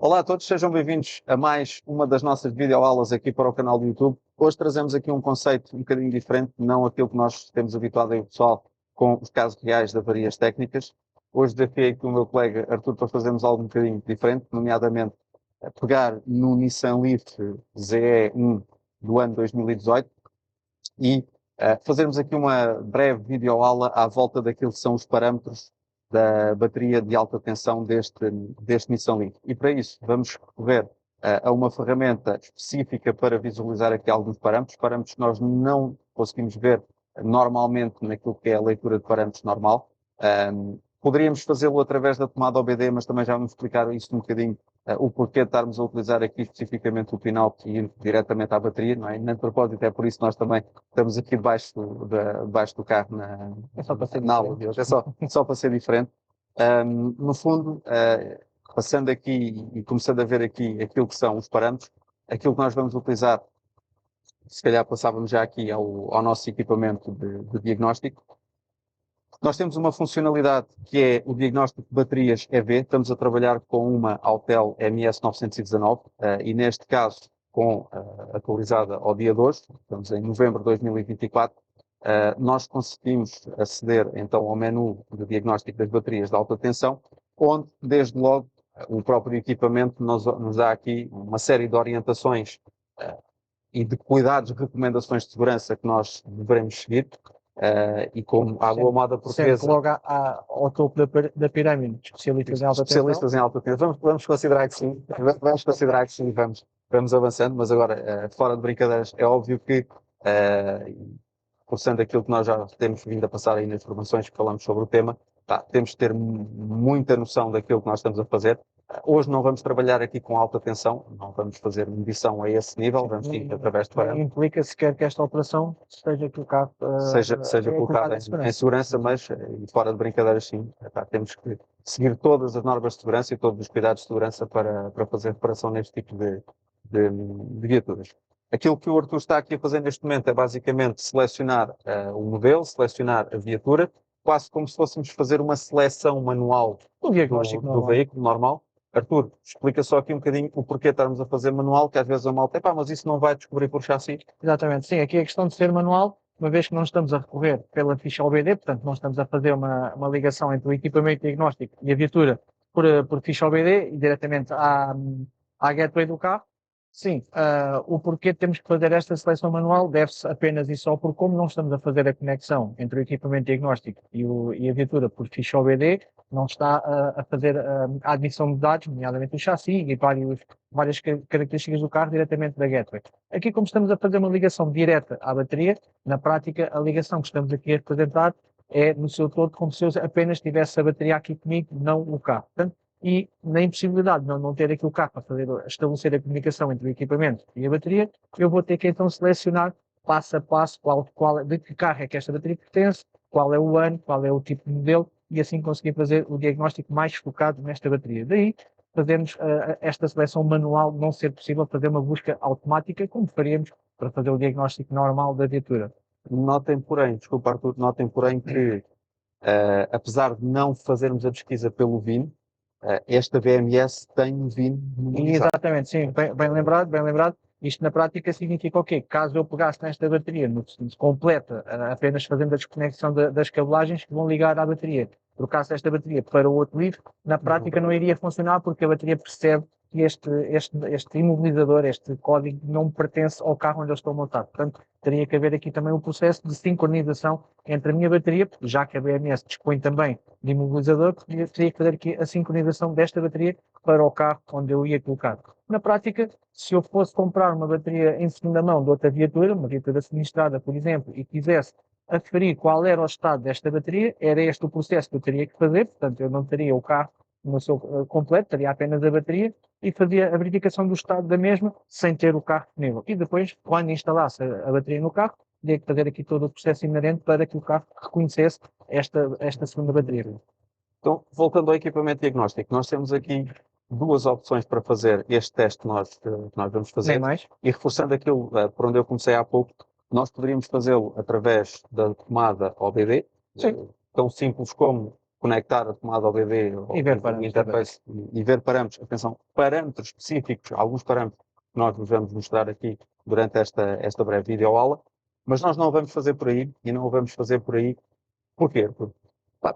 Olá a todos, sejam bem-vindos a mais uma das nossas videoaulas aqui para o canal do YouTube. Hoje trazemos aqui um conceito um bocadinho diferente, não aquilo que nós temos habituado aí o pessoal com os casos reais de avarias técnicas. Hoje desafiei aqui o meu colega Arthur para fazermos algo um bocadinho diferente, nomeadamente pegar no Nissan Leaf ZE1 do ano 2018 e fazermos aqui uma breve videoaula à volta daquilo que são os parâmetros da bateria de alta tensão deste Nissan Leaf. E para isso vamos recorrer a uma ferramenta específica para visualizar aqui alguns parâmetros que nós não conseguimos ver normalmente naquilo que é a leitura de parâmetros normal. Poderíamos fazê-lo através da tomada OBD, mas também já vamos explicar isso um bocadinho, o porquê de estarmos a utilizar aqui especificamente o pin-out e ir diretamente à bateria, não é? Nem de propósito, é por isso que nós também estamos aqui debaixo do carro É só para ser na aula de hoje, é só para ser diferente. No fundo, passando aqui e começando a ver aqui aquilo que são os parâmetros, aquilo que nós vamos utilizar, se calhar passávamos já aqui ao nosso equipamento de diagnóstico. Nós temos uma funcionalidade que é o diagnóstico de baterias EV. Estamos a trabalhar com uma Autel MS919 e neste caso atualizada ao dia de hoje, estamos em novembro de 2024, nós conseguimos aceder então ao menu de diagnóstico das baterias de alta tensão, onde desde logo o próprio equipamento nos dá aqui uma série de orientações e de cuidados, recomendações de segurança que nós devemos seguir. E como a boa moda portuguesa... Sempre logo ao topo da pirâmide, especialistas em alta tensão. Especialistas em alta tensão. Vamos considerar que sim. Vamos considerar que sim. Vamos avançando, mas agora, fora de brincadeiras, é óbvio que, forçando aquilo que nós já temos vindo a passar aí nas informações que falamos sobre o tema, temos que ter muita noção daquilo que nós estamos a fazer. Hoje não vamos trabalhar aqui com alta tensão, não vamos fazer medição a esse nível, vamos ir através de parâmetros. Implica sequer que esta operação seja colocada colocada em segurança, mas fora de brincadeiras sim, temos que seguir todas as normas de segurança e todos os cuidados de segurança para fazer reparação neste tipo de viaturas. Aquilo que o Arthur está aqui a fazer neste momento é basicamente selecionar o modelo, selecionar a viatura, quase como se fôssemos fazer uma seleção manual do veículo normal. Arthur, explica só aqui um bocadinho o porquê estarmos a fazer manual, que às vezes a malta mas isso não vai descobrir por chassi. Exatamente, sim, aqui a questão de ser manual, uma vez que não estamos a recorrer pela ficha OBD, portanto não estamos a fazer uma ligação entre o equipamento diagnóstico e a viatura por ficha OBD e diretamente à gateway do carro. Sim, o porquê temos que fazer esta seleção manual deve-se apenas e só por como não estamos a fazer a conexão entre o equipamento diagnóstico e a viatura por ficha OBD, não está a fazer a admissão de dados, nomeadamente o chassi e várias características do carro diretamente da gateway. Aqui, como estamos a fazer uma ligação direta à bateria, na prática a ligação que estamos aqui a representar é no seu todo como se eu apenas tivesse a bateria aqui comigo, não o carro. Portanto, e na impossibilidade de não ter aqui o carro para estabelecer a comunicação entre o equipamento e a bateria, eu vou ter que então selecionar passo a passo de que carro é que esta bateria pertence, qual é o ano, qual é o tipo de modelo, e assim conseguir fazer o diagnóstico mais focado nesta bateria. Daí, fazermos esta seleção manual não ser possível fazer uma busca automática, como faríamos para fazer o diagnóstico normal da viatura. Notem porém, desculpa Arthur, que apesar de não fazermos a pesquisa pelo VIN, esta VMS tem um VIN memorizado. Exatamente, sim, bem lembrado. Isto na prática significa o quê? Caso eu pegasse nesta bateria completa, apenas fazendo a desconexão das cabelagens que vão ligar à bateria, trocasse esta bateria para o outro livro, na prática não iria funcionar porque a bateria percebe que este imobilizador, este código, não pertence ao carro onde eu estou montado. Portanto, teria que haver aqui também um processo de sincronização entre a minha bateria, porque já que a BMS dispõe também de imobilizador, teria que fazer aqui a sincronização desta bateria para o carro onde eu ia colocar. Na prática, se eu fosse comprar uma bateria em segunda mão de outra viatura, uma viatura sinistrada, por exemplo, e quisesse aferir qual era o estado desta bateria, era este o processo que eu teria que fazer, portanto, eu não teria o carro no seu completo, teria apenas a bateria e fazia a verificação do estado da mesma sem ter o carro disponível. E depois, quando instalasse a bateria no carro, teria que fazer aqui todo o processo inerente para que o carro reconhecesse esta segunda bateria. Então, voltando ao equipamento diagnóstico, nós temos aqui duas opções para fazer este teste que nós vamos fazer. Nem mais. E reforçando aquilo por onde eu comecei há pouco, nós poderíamos fazê-lo através da tomada OBD, tão simples como conectar a tomada ao BD E ver ou parâmetros, interface e ver parâmetros, atenção, parâmetros específicos, alguns parâmetros que nós vos vamos mostrar aqui durante esta breve videoaula, mas nós não o vamos fazer por aí, e não o vamos fazer por aí, porquê?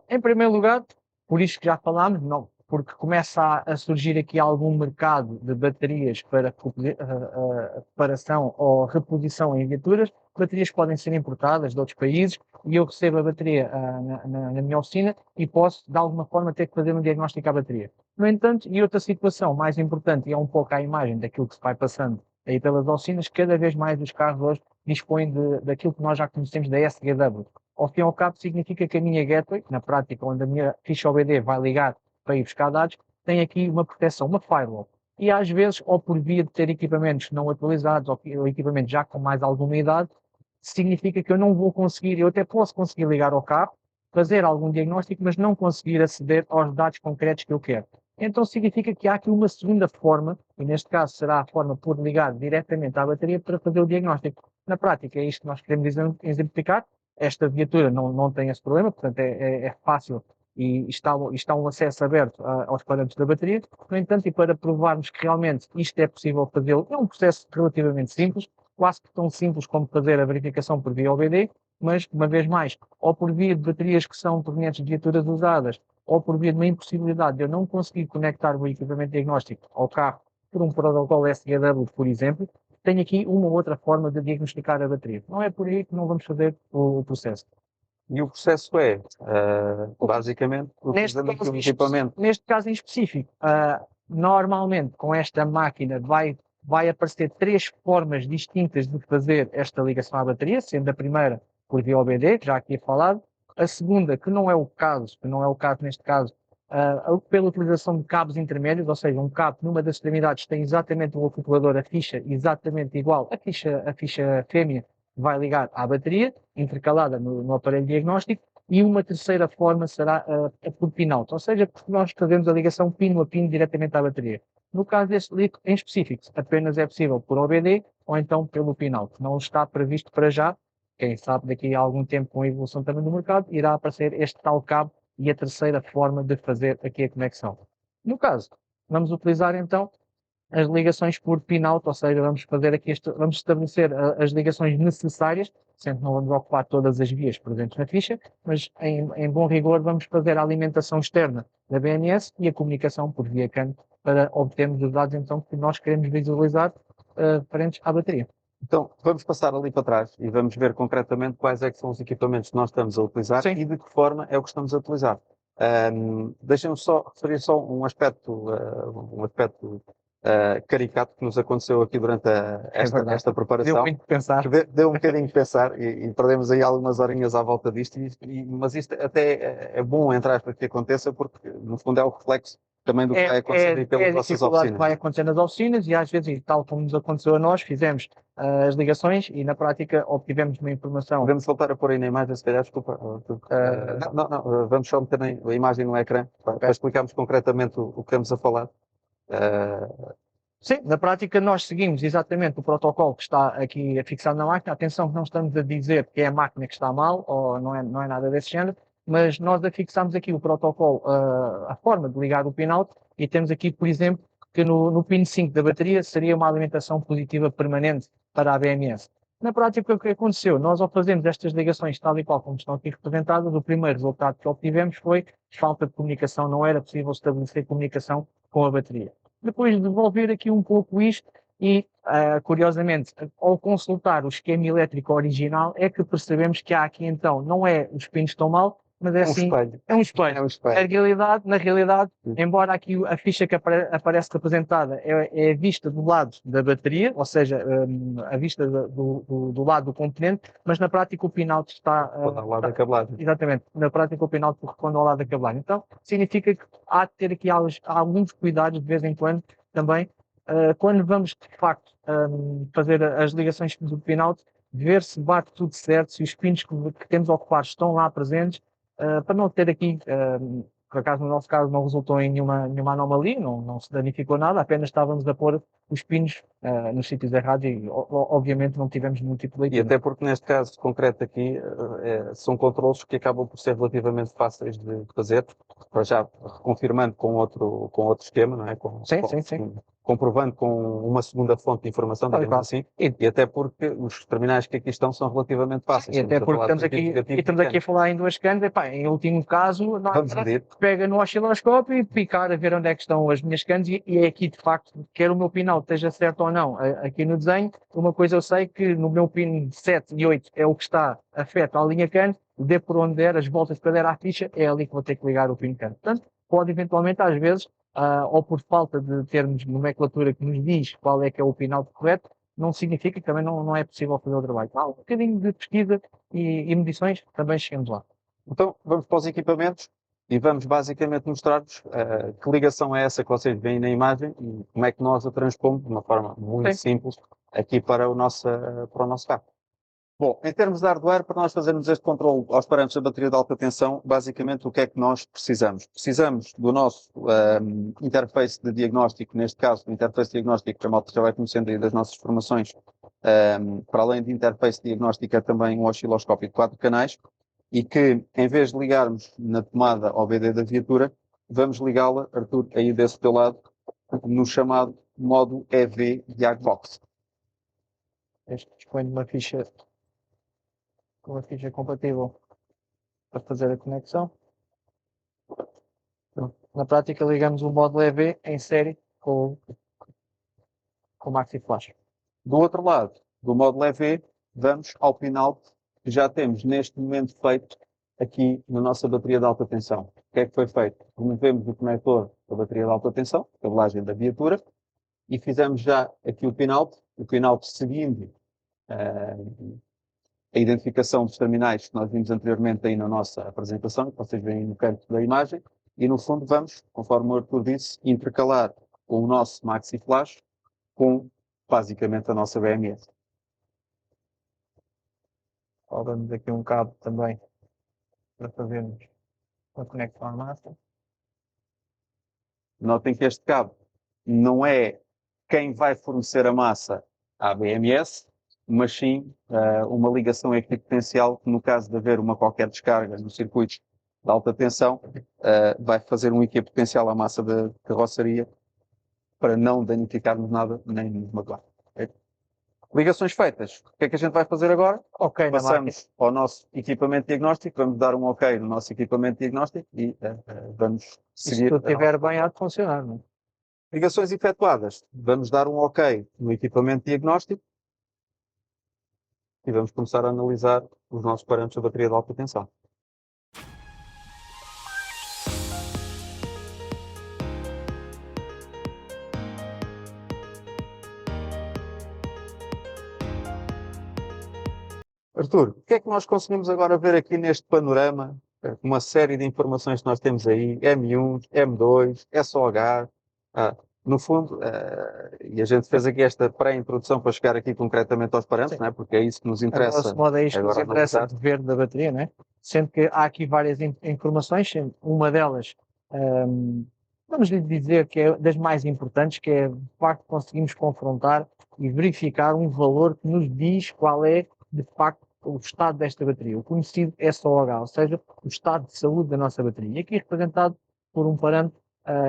Em primeiro lugar, por isto que já falámos, não, porque começa a surgir aqui algum mercado de baterias para reparação ou reposição em viaturas. Baterias podem ser importadas de outros países e eu recebo a bateria na minha oficina e posso, de alguma forma, ter que fazer um diagnóstico à bateria. No entanto, e outra situação mais importante, e é um pouco a imagem daquilo que se vai passando aí pelas oficinas, cada vez mais os carros hoje dispõem daquilo que nós já conhecemos da SGW. Ao fim e ao cabo, significa que a minha gateway, na prática, onde a minha ficha OBD vai ligar para ir buscar dados, tem aqui uma proteção, uma firewall. E às vezes, ou por via de ter equipamentos não atualizados, ou equipamentos já com mais alguma idade, significa que eu não vou conseguir, eu até posso conseguir ligar ao carro, fazer algum diagnóstico, mas não conseguir aceder aos dados concretos que eu quero. Então significa que há aqui uma segunda forma, e neste caso será a forma por ligar diretamente à bateria para fazer o diagnóstico. Na prática, é isto que nós queremos exemplificar. Esta viatura não tem esse problema, portanto é fácil e está um acesso aberto aos parâmetros da bateria. No entanto, e para provarmos que realmente isto é possível fazê-lo, é um processo relativamente simples, quase que tão simples como fazer a verificação por via OBD, mas, uma vez mais, ou por via de baterias que são provenientes de viaturas usadas, ou por via de uma impossibilidade de eu não conseguir conectar o equipamento diagnóstico ao carro por um protocolo SGW, por exemplo, tenho aqui uma ou outra forma de diagnosticar a bateria. Não é por aí que não vamos fazer o processo. E o processo é, basicamente, utilizando aqui um equipamento. Neste caso em específico, normalmente com esta máquina vai aparecer três formas distintas de fazer esta ligação à bateria, sendo a primeira por via OBD, que já aqui é falado, a segunda, que não é o caso neste caso, pela utilização de cabos intermédios, ou seja, um cabo numa das extremidades tem exatamente o acoplador, a ficha exatamente igual, a ficha fêmea vai ligar à bateria, intercalada no aparelho diagnóstico, e uma terceira forma será por pin-out, ou seja, porque nós fazemos a ligação pino a pino diretamente à bateria. No caso deste LIC em específico, apenas é possível por OBD ou então pelo pin-out. Não está previsto para já. Quem sabe daqui a algum tempo, com a evolução também do mercado, irá aparecer este tal cabo e a terceira forma de fazer aqui a conexão. No caso, vamos utilizar então as ligações por pin-out, ou seja, vamos estabelecer as ligações necessárias, sendo que não vamos ocupar todas as vias presentes na ficha, mas em bom rigor vamos fazer a alimentação externa da BMS e a comunicação por via CAN para obtermos os dados então que nós queremos visualizar frente à bateria. Então, vamos passar ali para trás e vamos ver concretamente quais é que são os equipamentos que nós estamos a utilizar. Sim. E de que forma é o que estamos a utilizar. Deixem-me só referir um aspecto caricato que nos aconteceu aqui durante esta preparação. Deu muito de pensar. Deu um bocadinho de pensar e perdemos aí algumas horinhas à volta disto, mas isto até é bom, entre aspas, que aconteça, porque no fundo é o reflexo também do que vai acontecer pelas vossas oficinas. Que vai acontecer nas oficinas e às vezes, tal como nos aconteceu a nós, fizemos as ligações e na prática obtivemos uma informação. Podemos voltar a pôr aí na imagem, se calhar, desculpa. Não, vamos só meter a imagem no ecrã para explicarmos concretamente o que estamos a falar. Sim, na prática nós seguimos exatamente o protocolo que está aqui fixado na máquina. Atenção que não estamos a dizer que é a máquina que está mal ou não é nada desse género, mas nós afixamos aqui o protocolo, a forma de ligar o pin-out e temos aqui, por exemplo, que no pin 5 da bateria seria uma alimentação positiva permanente para a BMS. Na prática, o que aconteceu? Nós, ao fazermos estas ligações tal e qual como estão aqui representadas, o primeiro resultado que obtivemos foi falta de comunicação, não era possível estabelecer comunicação com a bateria. Depois de devolver aqui um pouco isto e, curiosamente, ao consultar o esquema elétrico original, é que percebemos que há aqui então, não é os pinos estão mal, mas é assim, é um espelho. Na realidade, embora aqui a ficha que aparece representada é a vista do lado da bateria, ou seja, a vista do lado do componente, mas na prática o pin-out está... ao lado da cabelagem. Exatamente, na prática o pin-out corresponde ao lado da cabelagem. Então, significa que há de ter aqui alguns cuidados de vez em quando também, quando vamos de facto fazer as ligações do pin-out, ver se bate tudo certo, se os pinos que temos ocupados estão lá presentes, para não ter aqui, por acaso no nosso caso não resultou em nenhuma anomalia, não se danificou nada, apenas estávamos a pôr os pinos nos sítios errados e obviamente não tivemos muito tipo de E leitura. até porque neste caso concreto aqui, são controlos que acabam por ser relativamente fáceis de fazer, para já confirmando com outro esquema, não é? Sim. Comprovando com uma segunda fonte de informação, Tal e digamos qual. assim, e até porque os terminais que aqui estão são relativamente fáceis. E até porque estamos aqui a falar em duas canas, epá, em último caso, não há Vamos nada, medir. pega no osciloscópio e picar a ver onde é que estão as minhas canas e é aqui de facto, quer o meu pin-out esteja certo ou não, aqui no desenho, uma coisa eu sei que no meu pin 7 e 8 é o que está afeto à linha CAN, dê por onde der, as voltas que eu der à ficha, é ali que vou ter que ligar o pin CAN. Portanto, pode eventualmente às vezes, ou por falta de termos nomenclatura que nos diz qual é que é o pin-out correto, não significa que também não é possível fazer o trabalho. Há um bocadinho de pesquisa e medições, também chegamos lá. Então, vamos para os equipamentos e vamos basicamente mostrar-vos que ligação é essa que vocês veem na imagem e como é que nós a transpomos de uma forma muito simples aqui para o nosso carro. Bom, em termos de hardware, para nós fazermos este controle aos parâmetros da bateria de alta tensão, basicamente o que é que nós precisamos? Precisamos do nosso interface de diagnóstico, neste caso, o interface de diagnóstico que a malta já vai conhecendo aí das nossas formações, para além de interface de diagnóstico é também um osciloscópio de 4 canais, e que, em vez de ligarmos na tomada OBD da viatura, vamos ligá-la, Arthur, aí desse teu lado, no chamado modo EV Diagbox. Este dispõe de uma ficha compatível para fazer a conexão. Na prática, ligamos o módulo EV em série com o Maxi Flash. Do outro lado, do módulo EV, vamos ao pin-out que já temos neste momento feito aqui na nossa bateria de alta tensão. O que é que foi feito? Removemos o conector da bateria de alta tensão, cabelagem da viatura, e fizemos já aqui o pin-out seguindo a identificação dos terminais que nós vimos anteriormente aí na nossa apresentação, que vocês veem no canto da imagem, e no fundo vamos, conforme o Arthur disse, intercalar o nosso Maxi Flash com basicamente a nossa BMS. Damos aqui um cabo também para fazermos a conexão à massa. Notem que este cabo não é quem vai fornecer a massa à BMS, mas sim uma ligação equipotencial que, no caso de haver uma qualquer descarga no circuito de alta tensão, vai fazer um equipotencial à massa da carroceria para não danificarmos nada nem nos magoar. Okay? Ligações feitas. O que é que a gente vai fazer agora? Ok, passamos ao nosso equipamento diagnóstico, vamos dar um ok no nosso equipamento diagnóstico e vamos seguir. Se tudo estiver bem, há de funcionar, não é? Ligações efetuadas. Vamos dar um ok no equipamento diagnóstico e vamos começar a analisar os nossos parâmetros da bateria de alta tensão. Arthur, o que é que nós conseguimos agora ver aqui neste panorama? Uma série de informações que nós temos aí, M1, M2, SOH, no fundo, e a gente fez aqui esta pré-introdução para chegar aqui concretamente aos parâmetros, não é? Porque é isso que nos interessa. Grosso modo é isto que nos agora interessa analisar. de ver da bateria, não é? Sendo que há aqui várias informações, sendo uma delas, vamos lhe dizer que é das mais importantes, que é de facto conseguimos confrontar e verificar um valor que nos diz qual é de facto o estado desta bateria, o conhecido SOH, ou seja, o estado de saúde da nossa bateria. E aqui representado por um parâmetro,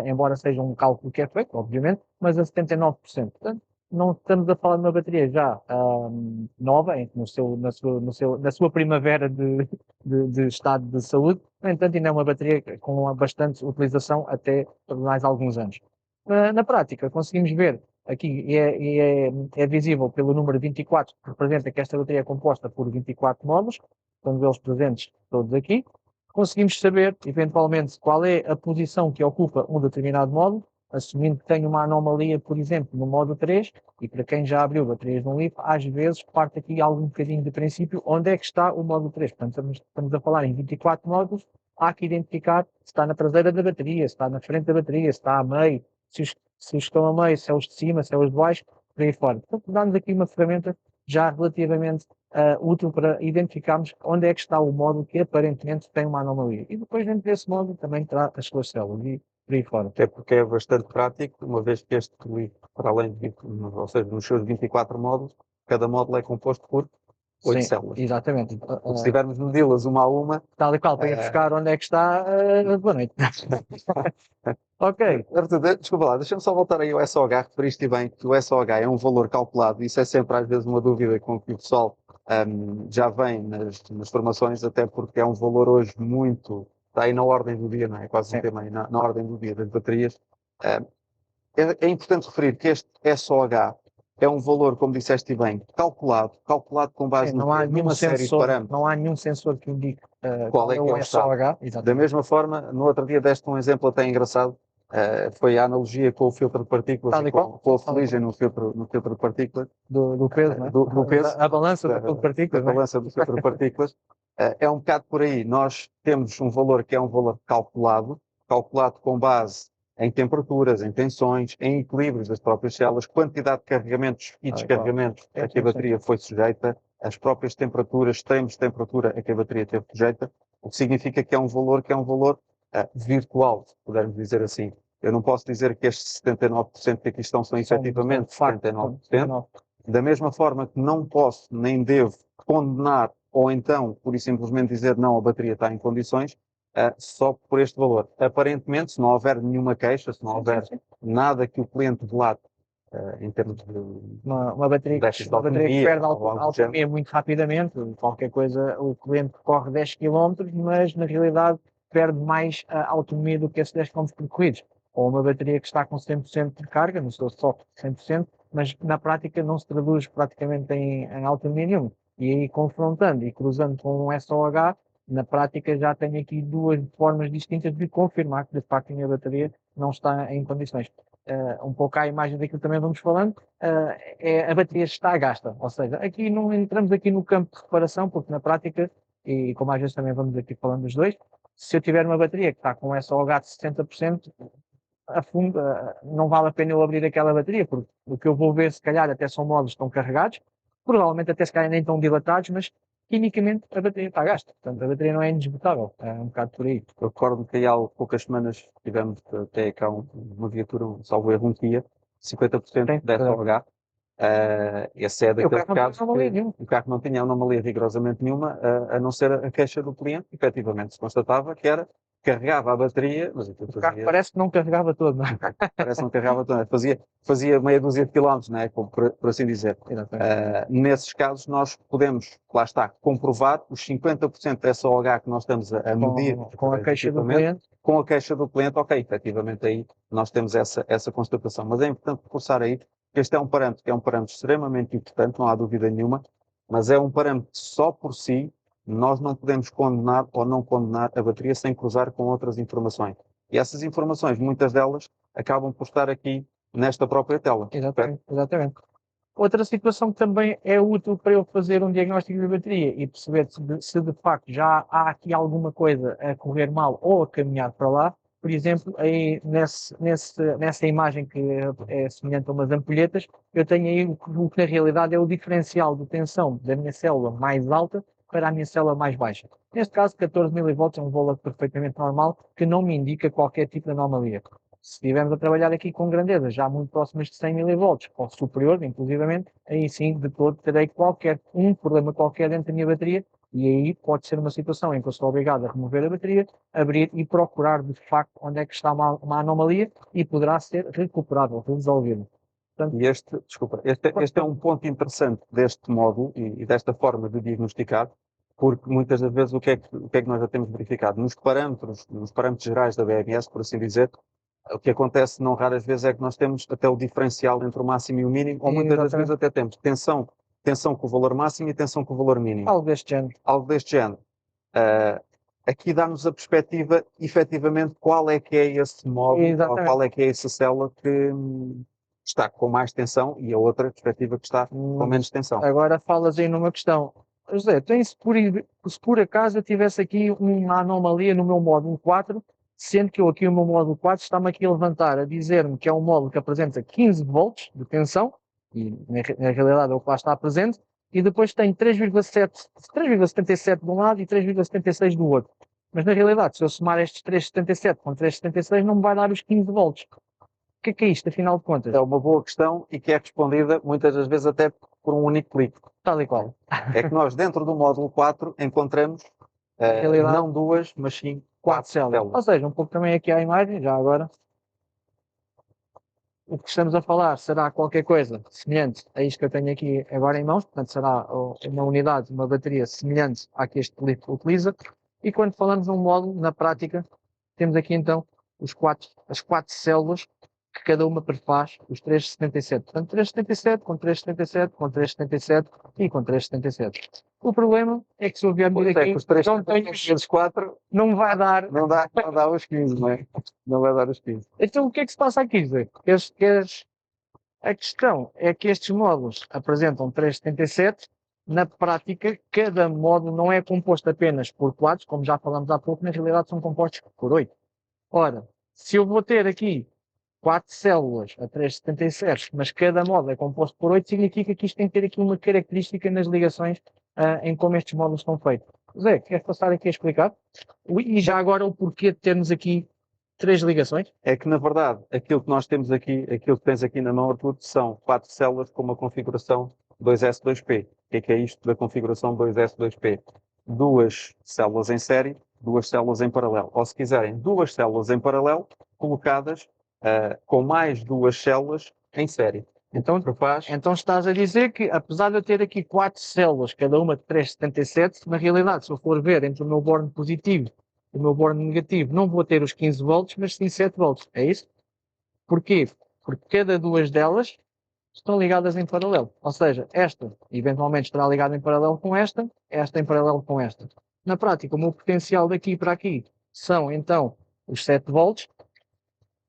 embora seja um cálculo que é feito, obviamente, mas a 79%. Portanto, não estamos a falar de uma bateria já nova, na sua primavera de estado de saúde, no entanto, ainda é uma bateria com bastante utilização até por mais alguns anos. Na prática, conseguimos ver aqui, e é visível pelo número 24, que representa que esta bateria é composta por 24 módulos, estão eles presentes todos aqui. Conseguimos saber, eventualmente, qual é a posição que ocupa um determinado módulo, assumindo que tem uma anomalia, por exemplo, no módulo 3, e para quem já abriu baterias no LiP, às vezes parte aqui algum bocadinho de princípio onde é que está o módulo 3. Portanto, estamos a falar em 24 módulos, há que identificar se está na traseira da bateria, se está na frente da bateria, se está a meio, se os estão a meio, se é os de cima, se é os de baixo, por aí fora. Portanto, dá-nos aqui uma ferramenta já relativamente útil para identificarmos onde é que está o módulo que aparentemente tem uma anomalia. E depois dentro desse módulo também terá as suas células. E por aí fora. Até porque é bastante prático, uma vez que este clipe, para além de, ou seja, nos seus 24 módulos, cada módulo é composto por 8 Sim, células. exatamente. Se estivermos medi-las uma a uma, Tal e qual, para ir buscar onde é que está, boa noite. Ok. Desculpa lá, deixa-me só voltar aí ao SOH, referiste bem que o SOH é um valor calculado, isso é sempre às vezes uma dúvida com que o pessoal já vem nas formações, até porque é um valor hoje muito, está aí na ordem do dia, não é? Quase um tema aí na ordem do dia das baterias. É importante referir que este SOH é um valor, como disseste bem, calculado com base Não há nenhum numa série de sensor, parâmetros. não há nenhum sensor que indique Qual é que é o estado. SOH. Da Exatamente. mesma forma, no outro dia deste um exemplo até engraçado, foi a analogia com o filtro de partículas Tal e e qual. com a fuligem no filtro de partículas. Do peso, não é? Do peso, A balança do filtro de da partículas, não é? balança do filtro de partículas. É um bocado por aí. Nós temos um valor que é um valor calculado com base em temperaturas, em tensões, em equilíbrios das próprias células, quantidade de carregamentos e descarregamentos a que a bateria foi sujeita, as próprias temperaturas, extremos de temperatura a que a bateria esteve sujeita, o que significa que é um valor virtual, se pudermos dizer assim. Eu não posso dizer que estes 79% que aqui estão são efetivamente 79%. Da mesma forma que não posso nem devo condenar ou então, por e simplesmente dizer não, a bateria está em condições, só por este valor. Aparentemente, se não houver nenhuma queixa, se não houver nada que o cliente relate em termos de uma bateria que perde autonomia muito rapidamente, qualquer coisa, o cliente corre 10 km, mas na realidade perde mais autonomia do que esses 10 km percorridos. Ou uma bateria que está com 100% de carga, no seu estoque 100%, mas na prática não se traduz praticamente em autonomia nenhuma. E aí, confrontando e cruzando com um SOH, na prática já tenho aqui duas formas distintas de confirmar que de facto a minha bateria não está em condições. Um pouco à imagem daquilo que também vamos falando, a bateria está gasta. Ou seja, aqui não entramos aqui no campo de reparação, porque na prática, e como às vezes também vamos aqui falando dos dois, se eu tiver uma bateria que está com SOH de 70%, a fundo, não vale a pena eu abrir aquela bateria, porque o que eu vou ver, se calhar, até são módulos que estão carregados, provavelmente até se calhar nem estão dilatados, mas quimicamente a bateria está gasta. Portanto, a bateria não é indesbotável. É um bocado por aí. Eu recordo que há poucas semanas tivemos até cá uma viatura, salvo erro, um Kia, 50% de SOH. Esse é daqueles casos que o carro não tinha anomalia rigorosamente nenhuma, a não ser a queixa do cliente. Efetivamente se constatava que carregava a bateria, mas o carro parece que não carregava todo, não é? Parece que não carregava todo, fazia meia dúzia de quilómetros, não é? Por assim dizer. Nesses casos nós podemos, lá está, comprovar os 50% de SOH que nós estamos a medir com a queixa do cliente. Com a queixa do cliente, ok, efetivamente aí nós temos essa constatação. Mas é importante reforçar aí que este é um parâmetro que é um parâmetro extremamente importante, não há dúvida nenhuma, mas é um parâmetro que só por si nós não podemos condenar ou não condenar a bateria sem cruzar com outras informações. E essas informações, muitas delas, acabam por estar aqui nesta própria tela. Exatamente. Outra situação que também é útil para eu fazer um diagnóstico de bateria e perceber se de facto já há aqui alguma coisa a correr mal ou a caminhar para lá. Por exemplo, aí nessa imagem que é semelhante a umas ampulhetas, eu tenho aí o que na realidade é o diferencial de tensão da minha célula mais alta para a minha célula mais baixa. Neste caso, 14 mV é um valor perfeitamente normal que não me indica qualquer tipo de anomalia. Se estivermos a trabalhar aqui com grandezas já muito próximas de 100 mV ou superior, inclusivamente, aí sim, de todo, terei um problema qualquer dentro da minha bateria e aí pode ser uma situação em que eu sou obrigado a remover a bateria, abrir e procurar de facto onde é que está uma anomalia e poderá ser recuperável, resolvido. E este é um ponto interessante deste módulo e desta forma de diagnosticar, porque muitas das vezes o que é que nós já temos verificado? Nos parâmetros gerais da BMS, por assim dizer, o que acontece não raras vezes é que nós temos até o diferencial entre o máximo e o mínimo, ou muitas das vezes até temos tensão com o valor máximo e tensão com o valor mínimo. Algo deste género. Aqui dá-nos a perspectiva, efetivamente, qual é que é esse módulo, qual é que é essa célula que está com mais tensão e a outra perspectiva que está com menos tensão. Agora falas aí numa questão. José, se por acaso eu tivesse aqui uma anomalia no meu módulo 4, sendo que o meu módulo 4 está-me aqui a levantar, a dizer-me que é um módulo que apresenta 15 volts de tensão, e na realidade é o que lá está presente, e depois tem 3,77 de um lado e 3,76 do outro. Mas na realidade, se eu somar estes 377 com 376, não me vai dar os 15 volts. O que é isto, afinal de contas? É uma boa questão e que é respondida muitas das vezes até por um único clique. Tal e qual. É que nós, dentro do módulo 4, encontramos realidade, não duas, mas sim 4 células. Ou seja, um pouco também aqui à imagem, já agora. O que estamos a falar será qualquer coisa semelhante a isto que eu tenho aqui agora em mãos, portanto será uma unidade, uma bateria semelhante à que este litro utiliza. E quando falamos num módulo, na prática, temos aqui então as quatro células que cada uma prefaz os 377. Portanto, 377 com 377 com 377 e com 377. O problema é que se eu vier medir aqui, os 377 vezes 4 não me vai dar. Não dá os 15, não é? Não vai dar os 15. Então o que é que se passa aqui, Zé? A questão é que estes módulos apresentam 377. Na prática, cada módulo não é composto apenas por 4, como já falamos há pouco, na realidade são compostos por 8. Ora, se eu vou ter aqui 4 células a 377, mas cada módulo é composto por 8, significa que isto tem que ter aqui uma característica nas ligações em como estes módulos estão feitos. Zé, queres passar aqui a explicar? E já agora o porquê de termos aqui 3 ligações? É que, na verdade, aquilo que nós temos aqui, aquilo que tens aqui na mão, Artur, são 4 células com uma configuração 2S2P. O que é isto da configuração 2S2P? Duas células em série, duas células em paralelo. Ou, se quiserem, duas células em paralelo colocadas com mais duas células em série. Então estás a dizer que, apesar de eu ter aqui 4 células, cada uma de 377, na realidade, se eu for ver entre o meu borne positivo e o meu borne negativo, não vou ter os 15 volts, mas sim 7 volts. É isso? Porquê? Porque cada duas delas estão ligadas em paralelo. Ou seja, esta eventualmente estará ligada em paralelo com esta em paralelo com esta. Na prática, o meu potencial daqui para aqui são então os 7 volts,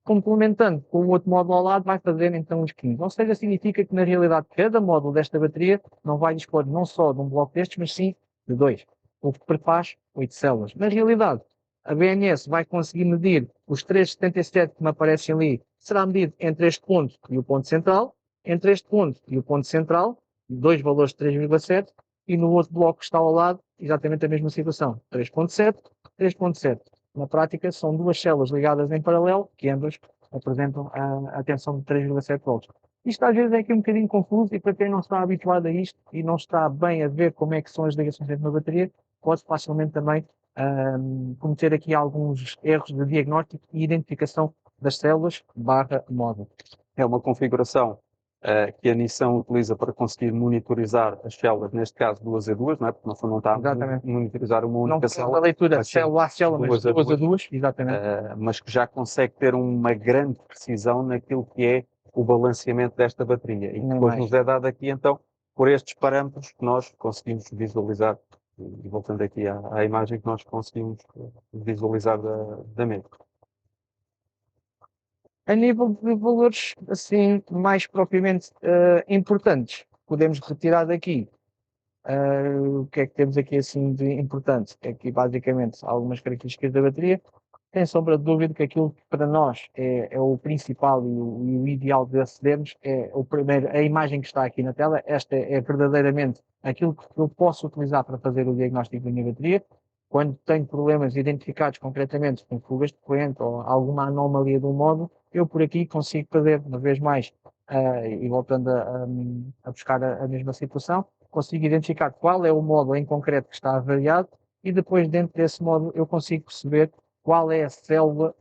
complementando com o outro módulo ao lado, vai fazer então os 15. Ou seja, significa que na realidade cada módulo desta bateria não vai dispor não só de um bloco destes, mas sim de dois, o que prefaz 8 células. Na realidade, a BNS vai conseguir medir os 377 que me aparecem ali, será medido entre este ponto e o ponto central, entre este ponto e o ponto central, dois valores de 3,7, e no outro bloco que está ao lado, exatamente a mesma situação, 3,7, 3,7. Na prática, são duas células ligadas em paralelo, que ambas apresentam a tensão de 3,7 volts. Isto às vezes é aqui um bocadinho confuso e para quem não está habituado a isto e não está bem a ver como é que são as ligações dentro de uma bateria, pode facilmente também cometer aqui alguns erros de diagnóstico e identificação das células barra módulo. É uma configuração que a Nissan utiliza para conseguir monitorizar as células, neste caso 2 a 2, não é? Porque no fundo não está a monitorizar uma única célula. Não a leitura célula a célula, mas 2 a 2, exatamente. Mas que já consegue ter uma grande precisão naquilo que é o balanceamento desta bateria. E depois nos é dado aqui, então, por estes parâmetros que nós conseguimos visualizar. E voltando aqui à imagem que nós conseguimos visualizar da mesma. A nível de valores, assim, mais propriamente importantes, podemos retirar daqui. O que é que temos aqui, assim, de importante? Aqui, basicamente, algumas características da bateria. Sem sombra de dúvida que aquilo que para nós é o principal e o ideal de acedermos é o primeiro, a imagem que está aqui na tela. Esta é verdadeiramente aquilo que eu posso utilizar para fazer o diagnóstico da minha bateria. Quando tenho problemas identificados concretamente com fugas de corrente ou alguma anomalia do módulo, eu por aqui consigo fazer, uma vez mais, e voltando a buscar a mesma situação, consigo identificar qual é o módulo em concreto que está avariado e depois dentro desse módulo eu consigo perceber qual é a célula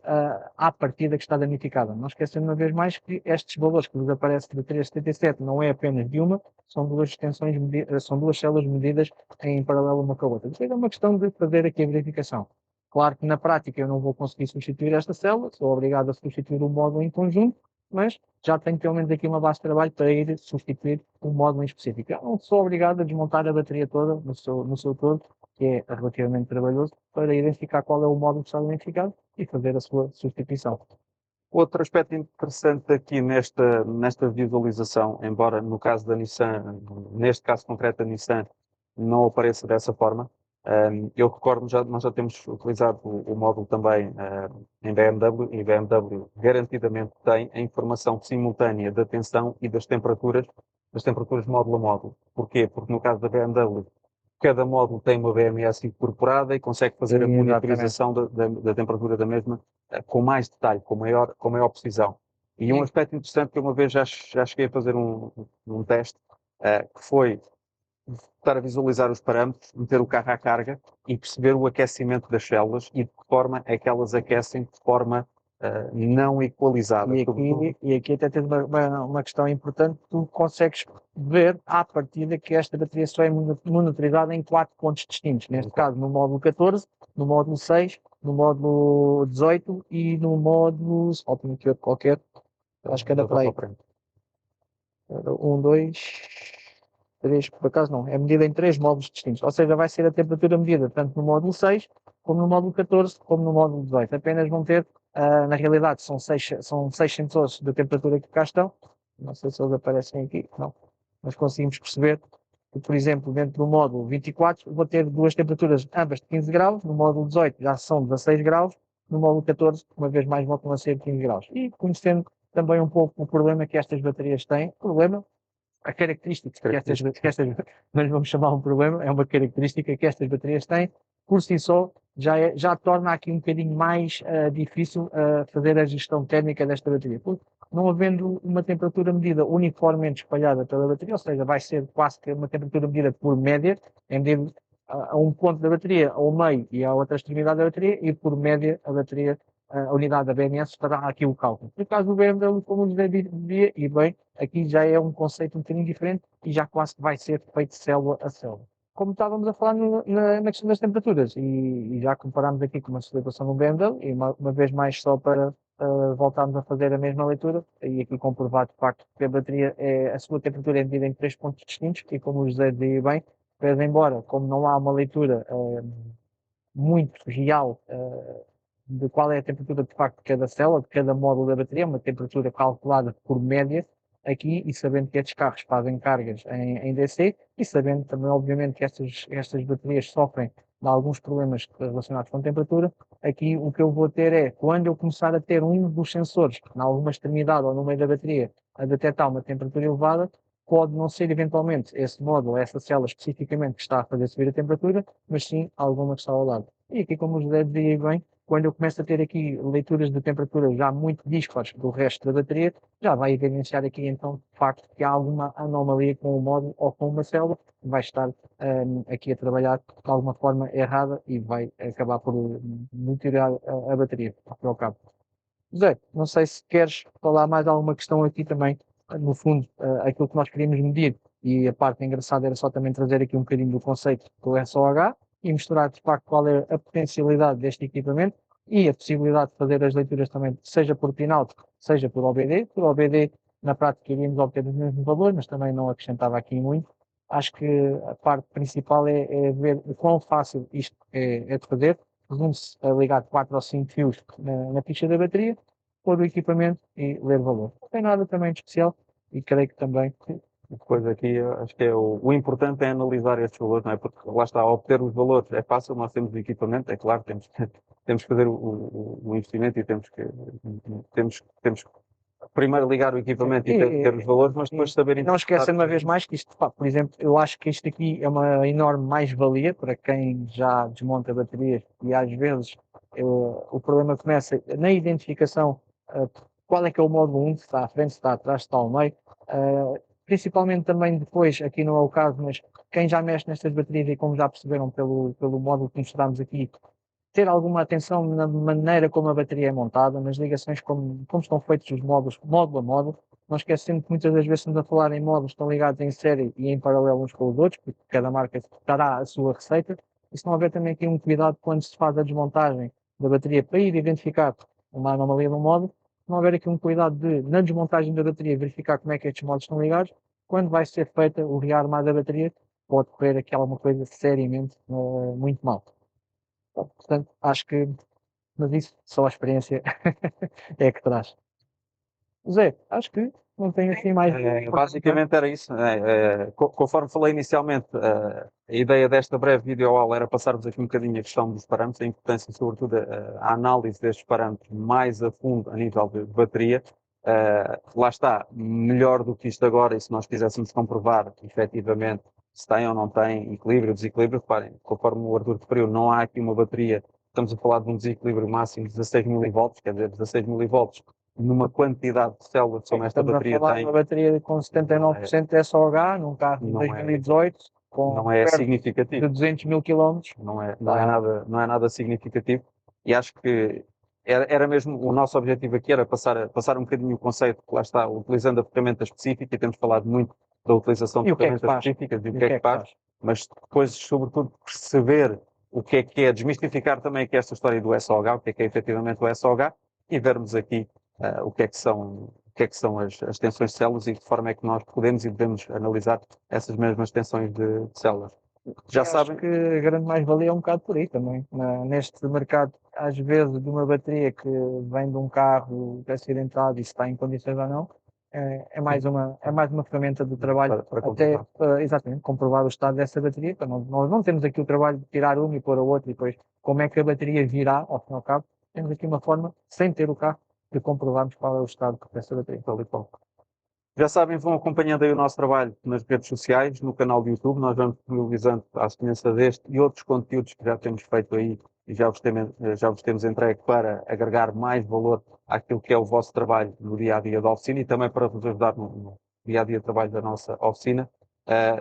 à partida que está danificada. Não esquecendo uma vez mais que estes valores que vos aparecem de 377 não é apenas de uma, são duas extensões, são duas células medidas em paralelo uma com a outra. Depois é uma questão de fazer aqui a verificação. Claro que na prática eu não vou conseguir substituir esta célula, sou obrigado a substituir o módulo em conjunto, mas já tenho pelo menos aqui uma base de trabalho para ir substituir um módulo em específico. Eu não sou obrigado a desmontar a bateria toda no seu todo, que é relativamente trabalhoso, para identificar qual é o módulo que está identificado e fazer a sua substituição. Outro aspecto interessante aqui nesta visualização, embora no caso da Nissan, neste caso concreto da Nissan, não apareça dessa forma, eu recordo, nós já temos utilizado o módulo também em BMW, e BMW garantidamente tem a informação simultânea da tensão e das temperaturas módulo a módulo. Porquê? Porque no caso da BMW, cada módulo tem uma BMS incorporada e consegue fazer a Sim, monitorização da temperatura da mesma com mais detalhe, com maior precisão. E um Sim. aspecto interessante que eu uma vez já cheguei a fazer um teste, que foi estar a visualizar os parâmetros, meter o carro à carga e perceber o aquecimento das células e de que forma é que elas aquecem de forma não equalizada. E aqui até tens uma questão importante, tu consegues ver à partida que esta bateria só é monitorizada em 4 pontos distintos, neste caso no módulo 14, no módulo 6, no módulo 18 e no módulo, só tenho aqui outro qualquer, acho que era para aí, 1, 2, 3, por acaso não, é medida em 3 módulos distintos, ou seja, vai ser a temperatura medida tanto no módulo 6, como no módulo 14, como no módulo 18, apenas vão ter na realidade são 6 sensores de temperatura que cá estão, não sei se eles aparecem aqui, não, mas conseguimos perceber que, por exemplo, dentro do módulo 24 vou ter duas temperaturas ambas de 15 graus, no módulo 18 já são 16 graus, no módulo 14 uma vez mais voltam a ser 15 graus. E conhecendo também um pouco o problema que estas baterias têm, a característica que estas não lhe vamos chamar um problema, é uma característica que estas baterias têm, por si só, já torna aqui um bocadinho mais difícil fazer a gestão térmica desta bateria. Porque não havendo uma temperatura medida uniformemente espalhada pela bateria, ou seja, vai ser quase que uma temperatura medida por média, em medida a um ponto da bateria, ao meio e à outra extremidade da bateria, e por média a bateria, a unidade da BMS, fará aqui o cálculo. No caso do BMW, como o José dizia, e bem, aqui já é um conceito um bocadinho diferente e já quase que vai ser feito célula a célula. Como estávamos a falar na questão das temperaturas, e já comparámos aqui com uma celebração no BMW, e uma vez mais só para voltarmos a fazer a mesma leitura, e aqui comprovado de facto que a bateria, a sua temperatura é medida em 3 pontos distintos, e como o José dizia bem, pese embora, como não há uma leitura muito real de qual é a temperatura de facto de cada célula, de cada módulo da bateria, uma temperatura calculada por média aqui, e sabendo que estes carros fazem cargas em DC, e sabendo também, obviamente, que estas baterias sofrem de alguns problemas relacionados com temperatura, aqui o que eu vou ter é, quando eu começar a ter um dos sensores, em alguma extremidade ou no meio da bateria, a detectar uma temperatura elevada, pode não ser eventualmente esse módulo, essa célula especificamente que está a fazer subir a temperatura, mas sim alguma que está ao lado. E aqui, como o José dizia bem, quando eu começo a ter aqui leituras de temperatura já muito díspares do resto da bateria, já vai evidenciar aqui então, de facto, que há alguma anomalia com o módulo ou com uma célula, que vai estar aqui a trabalhar de alguma forma errada e vai acabar por deteriorar a bateria, ao cabo. José, não sei se queres falar mais alguma questão aqui também, no fundo, aquilo que nós queríamos medir, e a parte engraçada era só também trazer aqui um bocadinho do conceito do SOH e misturar de facto qual é a potencialidade deste equipamento e a possibilidade de fazer as leituras também, seja por pinout, seja por OBD. Por OBD, na prática, iríamos obter os mesmos valores, mas também não acrescentava aqui muito. Acho que a parte principal é ver o quão fácil isto é de fazer. Resume-se a ligar 4 ou 5 fios na ficha da bateria, pôr o equipamento e ler valor. Não tem nada também de especial e creio que também. Depois aqui, acho que o importante é analisar estes valores, não é? Porque lá está, obter os valores é fácil, nós temos o equipamento, é claro, temos que fazer o investimento e temos que primeiro ligar o equipamento e ter os valores, mas depois saber não esquecendo uma vez mais que isto, pá, por exemplo, eu acho que isto aqui é uma enorme mais-valia para quem já desmonta baterias e às vezes o problema começa na identificação, qual é que é o módulo 1, se está à frente, se está atrás, se está ao meio, principalmente também depois, aqui não é o caso, mas quem já mexe nestas baterias e como já perceberam pelo módulo que mostramos aqui, ter alguma atenção na maneira como a bateria é montada, nas ligações, como estão feitos os módulos, módulo a módulo. Não esquecendo que muitas das vezes estamos a falar em módulos que estão ligados em série e em paralelo uns com os outros, porque cada marca dará a sua receita. E se não houver também aqui um cuidado quando se faz a desmontagem da bateria para ir identificar uma anomalia no módulo, se não houver aqui um cuidado de, na desmontagem da bateria, verificar como é que estes módulos estão ligados, quando vai ser feita o rearmar da bateria, pode correr aqui alguma coisa seriamente muito mal. Portanto, acho que, mas isso só a experiência é que traz. Zé, acho que não tenho assim mais. Basicamente era isso. Conforme falei inicialmente, a ideia desta breve videoaula era passarmos aqui um bocadinho a questão dos parâmetros, a importância, sobretudo, a análise destes parâmetros mais a fundo a nível de bateria. Lá está, melhor do que isto agora, e se nós quiséssemos comprovar efetivamente se tem ou não tem equilíbrio, desequilíbrio. Reparem, conforme o Arthur referiu, não há aqui uma bateria, estamos a falar de um desequilíbrio máximo de 16 milivolts, quer dizer, 16 milivolts numa quantidade de células como esta Estamos bateria a falar de tem, uma bateria com 79% de SOH, num carro de não é, 2018, com não é perto significativo. de 200 mil quilómetros. Não é nada significativo, e acho que era mesmo o nosso objetivo aqui, era passar um bocadinho o conceito, que lá está, utilizando a ferramenta específica, e temos falado muito da utilização de E o que é que ferramentas faz? específicas e E o que é que faz, mas depois, sobretudo, perceber o que é, desmistificar também aqui esta história do SOH, o que é efetivamente o SOH, e vermos aqui o que é que são as tensões de células e de que forma é que nós podemos e devemos analisar essas mesmas tensões de células. Já sabem que a grande mais-valia é um bocado por aí também. Neste mercado, às vezes, de uma bateria que vem de um carro acidentado e se está em condições ou não, é mais uma ferramenta de trabalho para até exatamente comprovar o estado dessa bateria. Para nós não temos aqui o trabalho de tirar uma e pôr a outra e depois como é que a bateria virá, ao fim e ao cabo. Temos aqui uma forma, sem ter o carro, de comprovarmos qual é o estado dessa bateria. Já sabem, vão acompanhando aí o nosso trabalho nas redes sociais, no canal do YouTube. Nós vamos disponibilizando à semelhança deste e outros conteúdos que já temos feito aí e já vos temos entregue para agregar mais valor àquilo que é o vosso trabalho no dia-a-dia da oficina e também para vos ajudar no dia-a-dia de trabalho da nossa oficina.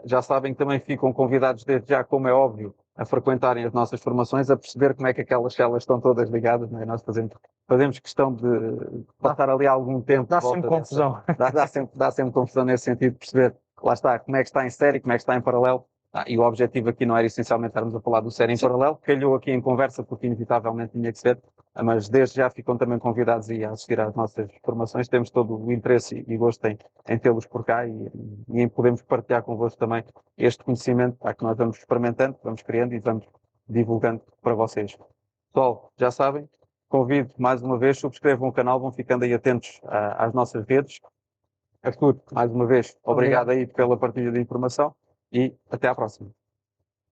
Já sabem que também ficam convidados desde já, como é óbvio, a frequentarem as nossas formações, a perceber como é que aquelas células estão todas ligadas, não é? Nós fazemos questão de passar ali algum tempo. Dá sempre confusão. Dá sempre confusão nesse sentido, de perceber, lá está, como é que está em série, como é que está em paralelo. E o objetivo aqui não era essencialmente estarmos a falar do série em paralelo, calhou aqui em conversa, porque inevitavelmente tinha que ser, mas desde já ficam também convidados a assistir às nossas formações. Temos todo o interesse e gosto em tê-los por cá e em podermos partilhar convosco também este conhecimento que nós vamos experimentando, vamos criando e vamos divulgando para vocês. Pessoal, já sabem, convido mais uma vez, subscrevam o canal, vão ficando aí atentos às nossas redes. Arthur, mais uma vez, obrigado aí pela partilha de informação e até à próxima.